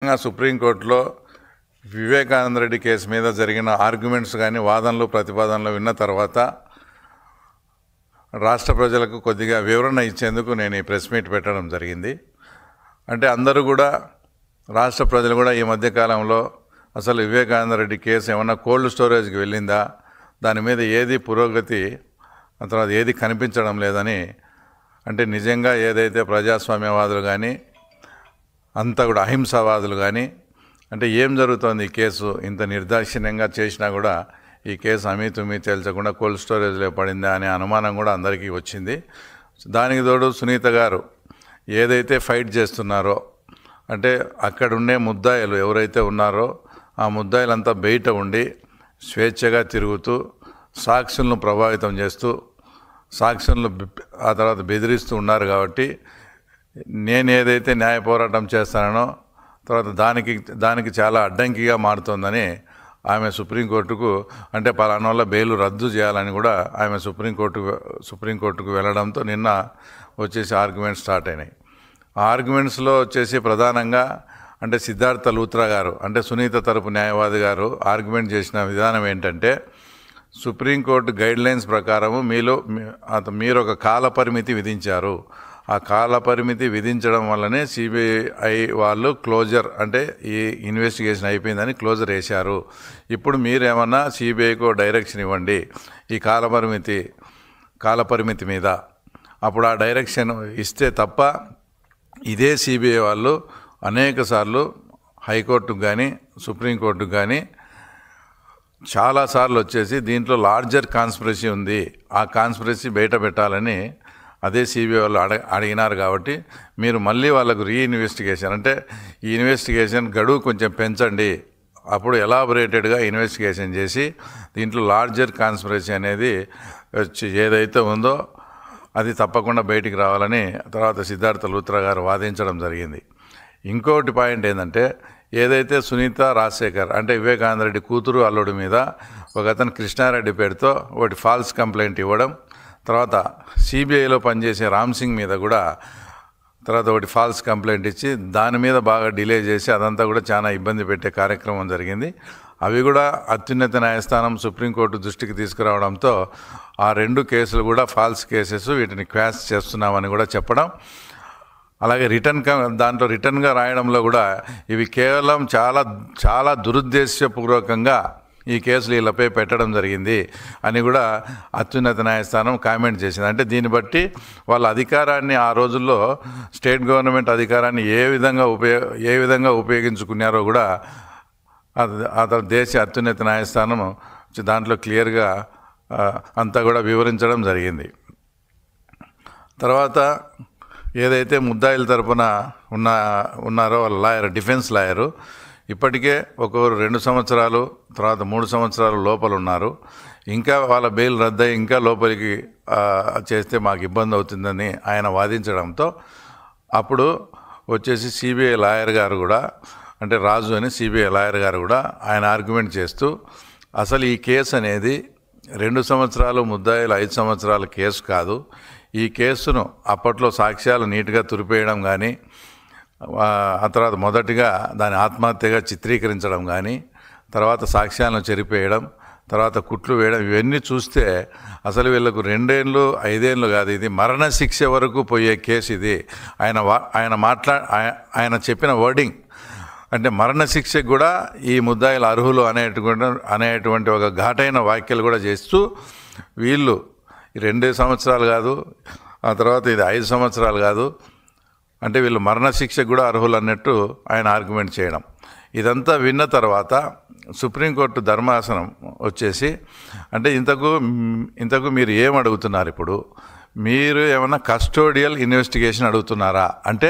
సుప్రీంకోర్టులో వివేకానంద రెడ్డి కేసు మీద జరిగిన ఆర్గ్యుమెంట్స్ కానీ వాదనలు ప్రతిపాదనలు విన్న తర్వాత రాష్ట్ర ప్రజలకు కొద్దిగా వివరణ ఇచ్చేందుకు నేను ఈ ప్రెస్ మీట్ పెట్టడం జరిగింది. అంటే అందరూ కూడా రాష్ట్ర ప్రజలు కూడా ఈ మధ్యకాలంలో అసలు వివేకానంద రెడ్డి కేసు ఏమన్నా కోల్డ్ స్టోరేజ్కి వెళ్ళిందా, దాని మీద ఏది పురోగతి తర్వాత ఏది కనిపించడం లేదని, అంటే నిజంగా ఏదైతే ప్రజాస్వామ్యవాదులు కానీ అంతా కూడా అహింసావాదులు కానీ అంటే ఏం జరుగుతోంది, ఈ కేసు ఇంత నిర్దాక్షిణ్యంగా చేసినా కూడా ఈ కేసు అమీతుమీ తేల్చకుండా కోల్డ్ స్టోరేజ్లో పడిందా అనే అనుమానం కూడా అందరికీ వచ్చింది. దానికి తోడు సునీత గారు ఏదైతే ఫైట్ చేస్తున్నారో, అంటే అక్కడుండే ముద్దాయిలు ఎవరైతే ఉన్నారో ఆ ముద్దాయిలంతా బయట ఉండి స్వేచ్ఛగా తిరుగుతూ సాక్షులను ప్రభావితం చేస్తూ సాక్షులను ఆ తర్వాత బెదిరిస్తూ ఉన్నారు. కాబట్టి నేను ఏదైతే న్యాయ పోరాటం చేస్తానో తర్వాత దానికి చాలా అడ్డంకిగా మారుతోందని ఆమె సుప్రీంకోర్టుకు, అంటే పలానా వల్ల బెయిల్ రద్దు చేయాలని కూడా ఆమె సుప్రీంకోర్టుకు వెళ్ళడంతో నిన్న వచ్చేసి ఆర్గ్యుమెంట్స్ స్టార్ట్ అయినాయి. ఆ ఆర్గ్యుమెంట్స్లో వచ్చేసి ప్రధానంగా అంటే సిద్ధార్థ లూత్రా గారు, అంటే సునీత తరపు న్యాయవాది గారు ఆర్గ్యుమెంట్ చేసిన విధానం ఏంటంటే, సుప్రీంకోర్టు గైడ్లైన్స్ ప్రకారము మీరు ఒక కాల పరిమితి విధించారు. ఆ కాల పరిమితి విధించడం వల్లనే సిబిఐ వాళ్ళు క్లోజర్, అంటే ఈ ఇన్వెస్టిగేషన్ అయిపోయిందని క్లోజర్ వేశారు. ఇప్పుడు మీరేమన్నా సిబిఐకు డైరెక్షన్ ఇవ్వండి ఈ కాల పరిమితి మీద. అప్పుడు ఆ డైరెక్షన్ ఇస్తే తప్ప ఇదే సిబిఐ వాళ్ళు అనేక సార్లు హైకోర్టుకు కానీ సుప్రీంకోర్టుకు కానీ చాలాసార్లు వచ్చేసి దీంట్లో లార్జర్ కాన్స్పిరసీ ఉంది, ఆ కాన్స్పిరసీ బయట పెట్టాలని అదే సిబిఐ వాళ్ళు అడిగినారు. కాబట్టి మీరు మళ్ళీ వాళ్ళకు రీఇన్వెస్టిగేషన్, అంటే ఈ ఇన్వెస్టిగేషన్ గడువు కొంచెం పెంచండి, అప్పుడు ఎలాబొరేటెడ్గా ఇన్వెస్టిగేషన్ చేసి దీంట్లో లార్జర్ కాన్స్పిరసీ అనేది ఏదైతే ఉందో అది తప్పకుండా బయటికి రావాలని తర్వాత సిద్ధార్థ లూత్రా గారు వాదించడం జరిగింది. ఇంకోటి పాయింట్ ఏంటంటే, ఏదైతే సునీత రాజశేఖర్ అంటే వివేకానంద రెడ్డి కూతురు అల్లుడి మీద ఒక అతను కృష్ణారెడ్డి పేరుతో ఒకటి ఫాల్స్ కంప్లైంట్ ఇవ్వడం, తర్వాత సిబిఐలో పనిచేసే రామ్ సింగ్ మీద కూడా తర్వాత ఒకటి ఫాల్స్ కంప్లైంట్ ఇచ్చి దాని మీద బాగా డిలే చేసి అదంతా కూడా చాలా ఇబ్బంది పెట్టే కార్యక్రమం జరిగింది. అవి కూడా అత్యున్నత న్యాయస్థానం సుప్రీంకోర్టు దృష్టికి తీసుకురావడంతో ఆ రెండు కేసులు కూడా ఫాల్స్ కేసెస్, వీటిని క్వాష్ చేస్తున్నామని కూడా చెప్పడం, అలాగే దాంట్లో రిటర్న్గా రాయడంలో కూడా ఇవి కేవలం చాలా దురుద్దేశపూర్వకంగా ఈ కేసులు వీళ్ళపై పెట్టడం జరిగింది అని కూడా అత్యున్నత న్యాయస్థానం కామెంట్ చేసింది. అంటే దీన్ని బట్టి వాళ్ళ అధికారాన్ని ఆ రోజుల్లో స్టేట్ గవర్నమెంట్ అధికారాన్ని ఏ విధంగా ఉపయోగించుకున్నారో కూడా దేశ అత్యున్నత న్యాయస్థానం దాంట్లో క్లియర్గా అంతా కూడా వివరించడం జరిగింది. తర్వాత ఏదైతే ముద్దాయిల తరపున ఉన్నారో వాళ్ళ లాయర్, డిఫెన్స్ లాయరు ఇప్పటికే ఒక్కొక్కరు 2 సంవత్సరాలు తర్వాత 3 సంవత్సరాలు లోపల ఉన్నారు. ఇంకా వాళ్ళ బెయిల్ రద్దయి ఇంకా లోపలికి చేస్తే మాకు ఇబ్బంది అవుతుందని ఆయన వాదించడంతో అప్పుడు వచ్చేసి సిబిఐ లాయర్ గారు కూడా, అంటే రాజు అని సిబిఐ లాయర్ గారు కూడా ఆయన ఆర్గ్యుమెంట్ చేస్తూ, అసలు ఈ కేసు అనేది 2 సంవత్సరాలు ముద్దాయిలు 5 సంవత్సరాల కేసు కాదు. ఈ కేసును అప్పట్లో సాక్ష్యాలు నీట్గా తురిపేయడం కానీ, ఆ తర్వాత మొదటిగా దాని ఆత్మహత్యగా చిత్రీకరించడం కానీ, తర్వాత సాక్ష్యాలను చెరిపేయడం, తర్వాత కుట్లు వేయడం, ఇవన్నీ చూస్తే అసలు వీళ్ళకు 2 ఏళ్ళు 5 ఏళ్ళు కాదు, ఇది మరణశిక్ష వరకు పోయే కేసు ఇది. ఆయన చెప్పిన వర్డింగ్ అంటే మరణశిక్షకు కూడా ఈ ముద్దాయిలు అర్హులు అనేటువంటి ఒక ఘాటైన వ్యాఖ్యలు కూడా చేస్తూ వీళ్ళు 2 సంవత్సరాలు కాదు, ఆ తర్వాత ఇది 5 సంవత్సరాలు కాదు, అంటే వీళ్ళు మరణశిక్షకు కూడా అర్హులు అన్నట్టు ఆయన ఆర్గ్యుమెంట్ చేయడం. ఇదంతా విన్న తర్వాత సుప్రీంకోర్టు ధర్మాసనం వచ్చేసి, అంటే ఇంతకు మీరు ఏం అడుగుతున్నారు, ఇప్పుడు మీరు ఏమన్నా కస్టోడియల్ ఇన్వెస్టిగేషన్ అడుగుతున్నారా, అంటే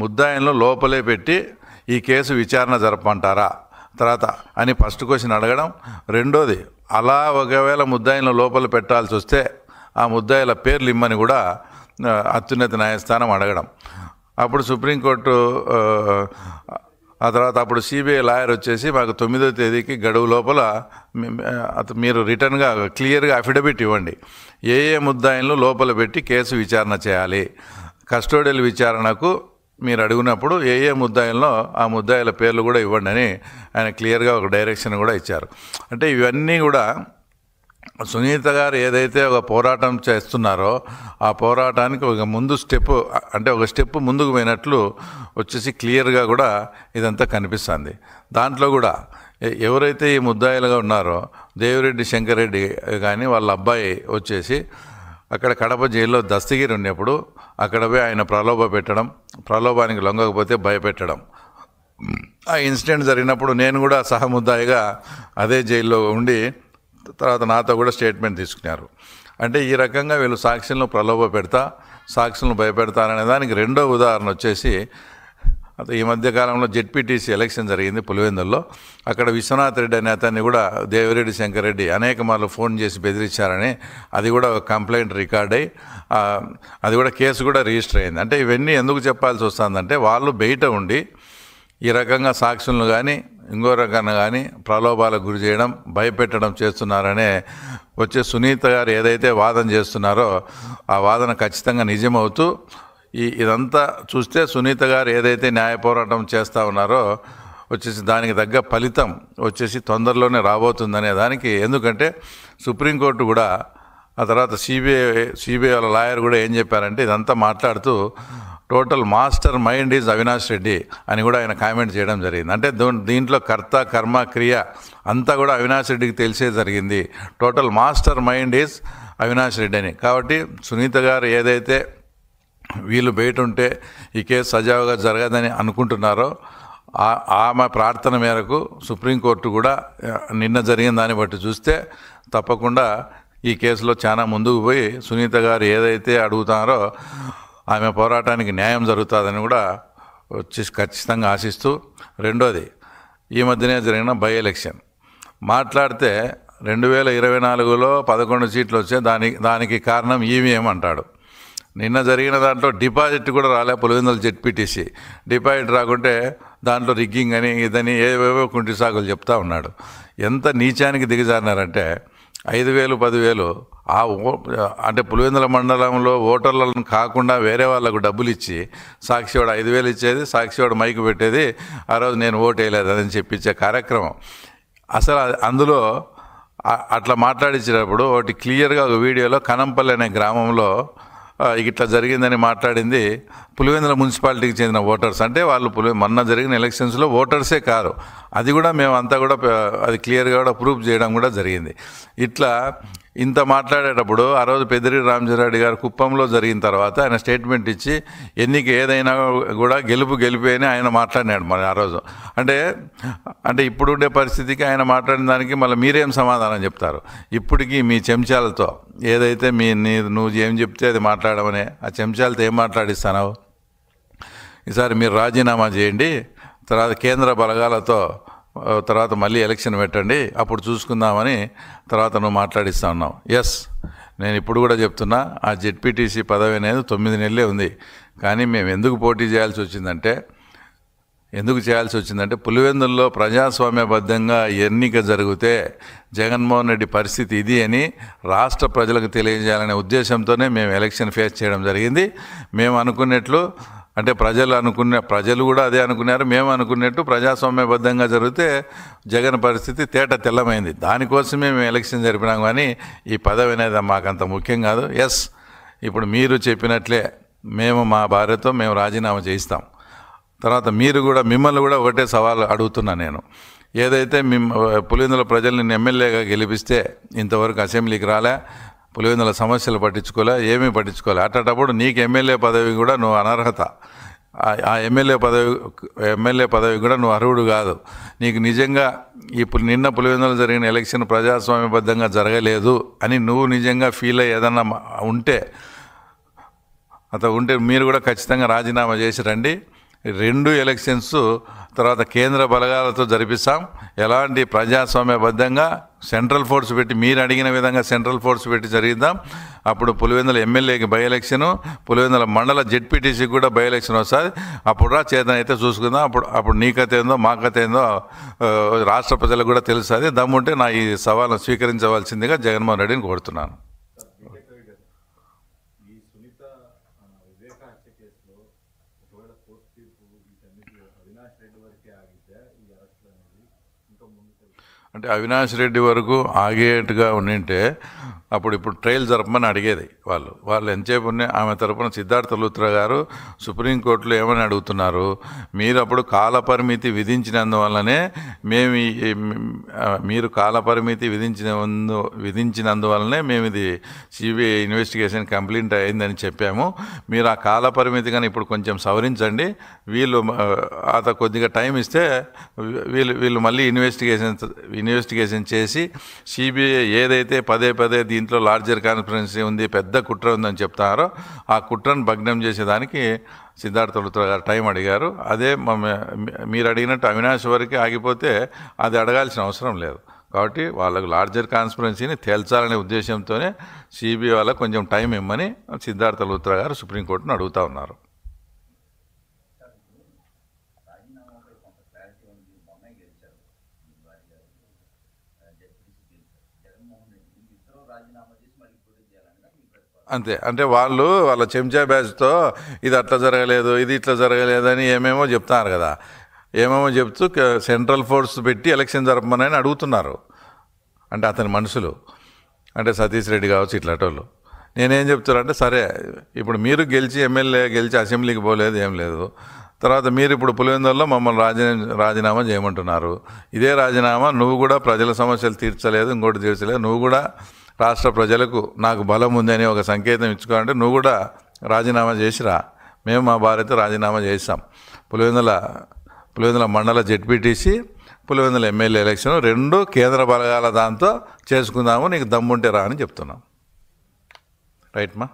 ముద్దాయిలను లోపలే పెట్టి ఈ కేసు విచారణ జరపమంటారా తర్వాత అని ఫస్ట్ క్వశ్చన్ అడగడం. రెండోది, అలా ఒకవేళ ముద్దాయిలను లోపల పెట్టాల్సి వస్తే ఆ ముద్దాయిల పేర్లు ఇమ్మని కూడా అత్యున్నత న్యాయస్థానం అడగడం. అప్పుడు సుప్రీంకోర్టు తర్వాత అప్పుడు సిబిఐ లాయర్ వచ్చేసి మాకు 9వ తేదీకి గడువు లోపల మీరు రిటర్న్గా క్లియర్గా అఫిడవిట్ ఇవ్వండి, ఏ ముద్దాయిలను లోపల పెట్టి కేసు విచారణ చేయాలి, కస్టోడియల్ విచారణకు మీరు అడిగినప్పుడు ఏ ఏ ముద్దాయిల్లో ఆ ముద్దాయిల పేర్లు కూడా ఇవ్వండి అని ఆయన క్లియర్గా ఒక డైరెక్షన్ కూడా ఇచ్చారు. అంటే ఇవన్నీ కూడా సునీత గారు ఏదైతే ఒక పోరాటం చేస్తున్నారో ఆ పోరాటానికి ఒక ముందు స్టెప్, అంటే ఒక స్టెప్ ముందుకు పోయినట్లు వచ్చేసి క్లియర్గా కూడా ఇదంతా కనిపిస్తుంది. దాంట్లో కూడా ఎవరైతే ఈ ముద్దాయిలుగా ఉన్నారో దేవిరెడ్డి శంకర్ రెడ్డి కానీ వాళ్ళ అబ్బాయి వచ్చేసి అక్కడ కడప జైల్లో దస్తగిరి ఉన్నప్పుడు అక్కడ పోయి ఆయన ప్రలోభ పెట్టడం, ప్రలోభానికి లొంగకపోతే భయపెట్టడం, ఆ ఇన్సిడెంట్ జరిగినప్పుడు నేను కూడా సహముద్దాయిగా అదే జైల్లో ఉండి తర్వాత నాతో కూడా స్టేట్మెంట్ తీసుకున్నారు. అంటే ఈ రకంగా వీళ్ళు సాక్షులను ప్రలోభ పెడతా, సాక్షులను భయపెడతారనే దానికి రెండో ఉదాహరణ వచ్చేసి ఈ మధ్యకాలంలో జెడ్పీటీసీ ఎలక్షన్ జరిగింది పులివెందుల్లో. అక్కడ విశ్వనాథ్ రెడ్డి అనే అతన్ని కూడా దేవిరెడ్డి శంకర్ రెడ్డి అనేక మార్లు ఫోన్ చేసి బెదిరించారని అది కూడా కంప్లైంట్ రికార్డ్ అయ్యి అది కూడా కేసు కూడా రిజిస్టర్ అయింది. అంటే ఇవన్నీ ఎందుకు చెప్పాల్సి వస్తుందంటే వాళ్ళు బయట ఉండి ఈ రకంగా సాక్షులను కానీ ఇంకో రకంగా కానీ ప్రలోభాలకు గురి చేయడం, భయపెట్టడం చేస్తున్నారనే వచ్చే సునీత గారు ఏదైతే వాదన చేస్తున్నారో ఆ వాదన ఖచ్చితంగా నిజమవుతూ ఇదంతా చూస్తే సునీత గారు ఏదైతే న్యాయ పోరాటం చేస్తూ ఉన్నారో వచ్చేసి దానికి తగ్గ ఫలితం వచ్చేసి తొందరలోనే రాబోతుందనే దానికి, ఎందుకంటే సుప్రీంకోర్టు కూడా ఆ తర్వాత సిబిఐ వాళ్ళ లాయర్ కూడా ఏం చెప్పారంటే ఇదంతా మాట్లాడుతూ total master mind is Avinash Reddy అని కూడా ఆయన కామెంట్ చేయడం జరిగింది. అంటే దీంట్లో కర్త కర్మ క్రియ అంతా కూడా అవినాష్ రెడ్డికి తెలిసే జరిగింది. Total master mind is Avinash Reddy అని. కాబట్టి సునీత గారు ఏదైతే వీళ్ళు బయట ఉంటే ఈ కేసు సజావుగా జరగదని అనుకుంటున్నారో ఆమె ప్రార్థన మేరకు సుప్రీంకోర్టు కూడా నిన్న జరిగిన దాన్ని బట్టి చూస్తే తప్పకుండా ఈ కేసులో చాలా ముందుకు పోయి సునీత గారు ఏదైతే అడుగుతారో ఆమె పోరాటానికి న్యాయం జరుగుతుందని కూడా వచ్చి ఖచ్చితంగా ఆశిస్తూ, రెండోది ఈ మధ్యనే జరిగిన బై ఎలక్షన్ మాట్లాడితే 2024లో 11 సీట్లు వచ్చే దానికి కారణం ఈవీఎం అంటాడు. నిన్న జరిగిన దాంట్లో డిపాజిట్ కూడా రాలే పులివెందుల జెడ్పీటీసీ. డిపాజిట్ రాకుంటే దాంట్లో రిగ్గింగ్ అని ఇదని ఏవేవో కుంటి సాగులు చెప్తా ఉన్నాడు. ఎంత నీచానికి దిగజారినారంటే 5,000 10,000 అంటే పులివెందుల మండలంలో ఓటర్లను కాకుండా వేరే వాళ్ళకు డబ్బులు ఇచ్చి సాక్షివాడు 5,000 ఇచ్చేది, సాక్షివాడు మైకు పెట్టేది, ఆ రోజు నేను ఓటు వేయలేదు అని చెప్పించే కార్యక్రమం. అసలు అందులో అట్లా మాట్లాడించినప్పుడు ఒకటి క్లియర్గా ఒక వీడియోలో కనంపల్లి అనే గ్రామంలో ఇట్లా జరిగిందని మాట్లాడింది పులివెందుల మున్సిపాలిటీకి చెందిన ఓటర్స్. అంటే వాళ్ళు మొన్న జరిగిన ఎలక్షన్స్లో ఓటర్సే కారు, అది కూడా మేమంతా కూడా అది క్లియర్గా కూడా ప్రూఫ్ చేయడం కూడా జరిగింది. ఇట్లా ఇంత మాట్లాడేటప్పుడు ఆ రోజు పెద్దిరెడ్డి రామచంద్రారెడ్డి గారు కుప్పంలో జరిగిన తర్వాత ఆయన స్టేట్మెంట్ ఇచ్చి ఎన్నిక ఏదైనా కూడా గెలిపే అని ఆయన మాట్లాడినాడు మరి ఆ రోజు. అంటే ఇప్పుడు ఉండే పరిస్థితికి ఆయన మాట్లాడిన దానికి మళ్ళీ మీరేం సమాధానం చెప్తారు? ఇప్పటికీ మీ చెంచాలతో ఏదైతే నువ్వు ఏం చెప్తే అది మాట్లాడమని ఆ చెంచాలతో ఏం మాట్లాడిస్తావు? ఈసారి మీరు రాజీనామా చేయండి, తర్వాత కేంద్ర బలగాలతో తర్వాత మళ్ళీ ఎలక్షన్ పెట్టండి, అప్పుడు చూసుకుందామని తర్వాత నువ్వు మాట్లాడిస్తా ఉన్నావు. ఎస్, నేను ఇప్పుడు కూడా చెప్తున్నా, ఆ జెడ్పీటీసీ పదవి అనేది 9 నెలలే ఉంది. కానీ మేము ఎందుకు పోటీ చేయాల్సి వచ్చిందంటే పులివెందుల్లో ప్రజాస్వామ్యబద్ధంగా ఎన్నిక జరిగితే జగన్మోహన్ రెడ్డి పరిస్థితి ఇది అని రాష్ట్ర ప్రజలకు తెలియజేయాలనే ఉద్దేశంతోనే మేము ఎలక్షన్ ఫేస్ చేయడం జరిగింది. మేము అనుకున్నట్లు అంటే ప్రజలు కూడా అదే అనుకున్నారు, మేము అనుకున్నట్టు ప్రజాస్వామ్యబద్ధంగా జరిగితే జగన్ పరిస్థితి తేట తెల్లమైంది. దానికోసమే మేము ఎలక్షన్ జరిపినాం. కానీ ఈ పదవి అనేది మాకంత ముఖ్యం కాదు. ఎస్, ఇప్పుడు మీరు చెప్పినట్లే మేము మా భార్యతో మేము రాజీనామా చేయిస్తాం. తర్వాత మిమ్మల్ని కూడా ఒకటే సవాల్ అడుగుతున్నా నేను. ఏదైతే పులివెందుల ప్రజలు నిన్ను ఎమ్మెల్యేగా గెలిపిస్తే ఇంతవరకు అసెంబ్లీకి రాలే, పులివెందుల సమస్యలు ఏమీ పట్టించుకోలే. అట్టేటప్పుడు నీకు ఎమ్మెల్యే పదవి కూడా నువ్వు అనర్హత, ఆ ఎమ్మెల్యే పదవి కూడా నువ్వు అర్హుడు కాదు. నీకు నిజంగా నిన్న పులివెందులు జరిగిన ఎలక్షన్ ప్రజాస్వామ్యబద్ధంగా జరగలేదు అని నువ్వు నిజంగా ఫీల్ అయ్యి ఏదన్నా ఉంటే మీరు కూడా ఖచ్చితంగా రాజీనామా చేసి రండి. 2 ఎలక్షన్స్ తర్వాత కేంద్ర బలగాలతో జరిపిస్తాం. ఎలాంటి ప్రజాస్వామ్యబద్ధంగా సెంట్రల్ ఫోర్స్ పెట్టి మీరు అడిగిన విధంగా సెంట్రల్ ఫోర్స్ పెట్టి జరిగిద్దాం. అప్పుడు పులివెందుల ఎమ్మెల్యేకి బై ఎలక్షను, పులివెందుల మండల జెడ్పీటీసీకి కూడా బై ఎలక్షన్ వస్తుంది. అప్పుడు చేతన అయితే చూసుకుందాం. అప్పుడు నీ కథ ఏందో మా కథ ఏందో రాష్ట్ర ప్రజలకు కూడా తెలుస్తుంది. దమ్ముంటే నా ఈ సవాల్ను స్వీకరించవలసిందిగా జగన్మోహన్ రెడ్డిని కోరుతున్నాను. అంటే అవినాష్ రెడ్డి వరకు ఆగేట్టుగా ఉండింటే ఇప్పుడు ట్రయల్ జరపమని అడిగేది వాళ్ళు ఎంతసేపు ఉన్నాయి. ఆమె తరపున సిద్ధార్థ లూత్రా గారు సుప్రీంకోర్టులో ఏమని అడుగుతున్నారు, మీరు అప్పుడు కాలపరిమితి విధించినందువల్లనే మీరు కాలపరిమితి విధించినందువల్లనే మేము ఇది సిబిఐ ఇన్వెస్టిగేషన్ కంప్లీట్ అయిందని చెప్పాము. మీరు ఆ కాలపరిమితి కానీ ఇప్పుడు కొంచెం సవరించండి, వీళ్ళు కొద్దిగా టైం ఇస్తే వీళ్ళు మళ్ళీ ఇన్వెస్టిగేషన్ చేసి సిబిఐ ఏదైతే పదే దీంట్లో లార్జర్ కాన్స్పిరెన్సీ ఉంది, పెద్ద కుట్ర ఉందని చెప్తారో ఆ కుట్రను భగ్నం చేసేదానికి సిద్ధార్థ లూత్రా గారు టైం అడిగారు. అదే మీరు అడిగినట్టు అవినాష్ వరకు ఆగిపోతే అది అడగాల్సిన అవసరం లేదు. కాబట్టి వాళ్ళకు లార్జర్ కాన్స్పిరెన్సీని తేల్చాలనే ఉద్దేశంతోనే సిబిఐ వాళ్ళకు కొంచెం టైం ఇమ్మని సిద్ధార్థ లూత్రా గారు సుప్రీంకోర్టును అడుగుతూ ఉన్నారు. అంతే. అంటే వాళ్ళ చెంచా బ్యాచ్తో ఇది అట్లా జరగలేదు, ఇది ఇట్లా జరగలేదని ఏమేమో చెప్తున్నారు కదా. ఏమేమో చెప్తూ సెంట్రల్ ఫోర్స్ పెట్టి ఎలక్షన్ జరపమని అడుగుతున్నారు. అంటే అతని మనుషులు, అంటే సతీష్ రెడ్డి కావచ్చు ఇట్లాటోళ్ళు. నేనేం చెప్తానంటే, సరే ఇప్పుడు మీరు ఎమ్మెల్యే గెలిచి అసెంబ్లీకి పోలేదు, ఏం లేదు. తర్వాత మీరు ఇప్పుడు పులివెందులలో మమ్మల్ని రాజీనామా చేయమంటున్నారు. ఇదే రాజీనామా నువ్వు కూడా ప్రజల సమస్యలు తీర్చలేదు, ఇంకోటి తీర్చలేదు, నువ్వు కూడా రాష్ట్ర ప్రజలకు నాకు బలం ఉందని ఒక సంకేతం ఇచ్చుకోవాలంటే నువ్వు కూడా రాజీనామా చేసిరా. మేము మా భార్యతో రాజీనామా చేసాం. పులివెందుల మండల జెడ్పీటీసీ, పులివెందుల ఎమ్మెల్యే ఎలక్షన్ 2 కేంద్ర బలగాల దాంతో చేసుకుందాము, నీకు దమ్ముంటే రా అని చెప్తున్నాం. రైట్ మా.